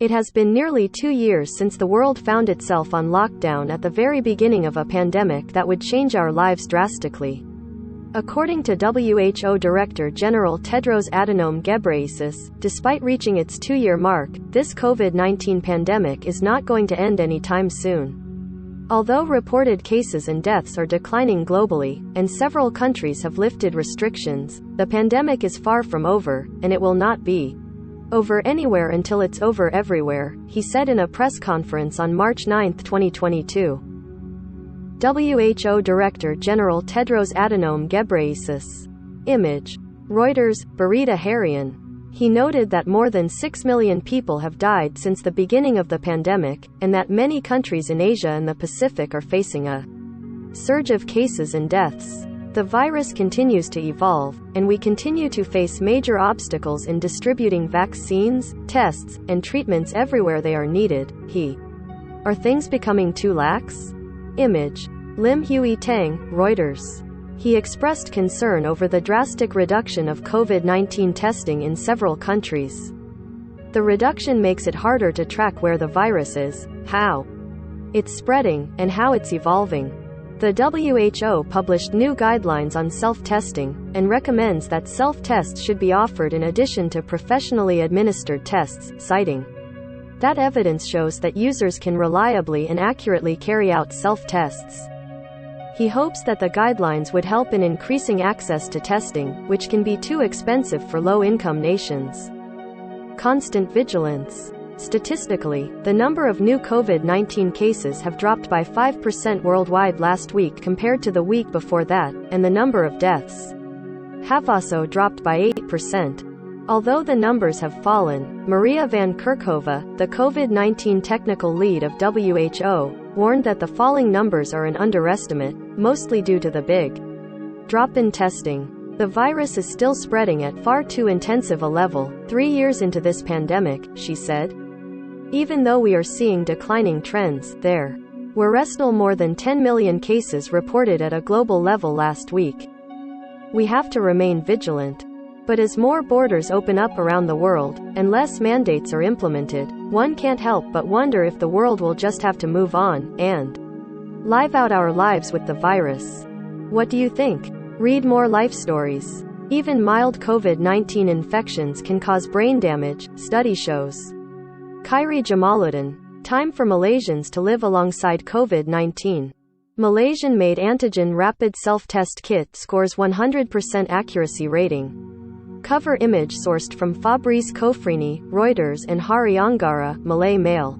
It has been nearly 2 years since the world found itself on lockdown at the very beginning of a pandemic that would change our lives drastically. According to WHO Director General Tedros Adhanom Ghebreyesus, despite reaching its 2-year mark, this COVID-19 pandemic is not going to end anytime soon. Although reported cases and deaths are declining globally, and several countries have lifted restrictions, the pandemic is far from over, and it will not be over anywhere until it's over everywhere, he said in a press conference on March 9, 2022. WHO Director General Tedros Adhanom Ghebreyesus. Image. Reuters, Barita Harian. He noted that more than 6 million people have died since the beginning of the pandemic, and that many countries in Asia and the Pacific are facing a surge of cases and deaths. The virus continues to evolve, and we continue to face major obstacles in distributing vaccines, tests, and treatments everywhere they are needed, Are things becoming too lax? Image. Lim Hui Tang, Reuters. He expressed concern over the drastic reduction of COVID-19 testing in several countries. The reduction makes it harder to track where the virus is, how it's spreading, and how it's evolving. The WHO published new guidelines on self-testing, and recommends that self-tests should be offered in addition to professionally administered tests, citing that evidence shows that users can reliably and accurately carry out self-tests. He hopes that the guidelines would help in increasing access to testing, which can be too expensive for low-income nations. Constant vigilance. Statistically, the number of new COVID-19 cases have dropped by 5% worldwide last week compared to the week before that, and the number of deaths have also dropped by 8%. Although the numbers have fallen, Maria van Kerkhove, the COVID-19 technical lead of WHO, warned that the falling numbers are an underestimate, mostly due to the big drop in testing. The virus is still spreading at far too intensive a level, 3 years into this pandemic, she said. Even though we are seeing declining trends, there were still more than 10 million cases reported at a global level last week. We have to remain vigilant. But as more borders open up around the world, and less mandates are implemented, one can't help but wonder if the world will just have to move on, and live out our lives with the virus. What do you think? Read more life stories. Even mild COVID-19 infections can cause brain damage, study shows. Khairi Jamaluddin. Time for Malaysians to live alongside COVID-19. Malaysian-made antigen rapid self-test kit scores 100% accuracy rating. Cover image sourced from Fabrice Kofrini, Reuters and Hari Anggara, Malay Mail.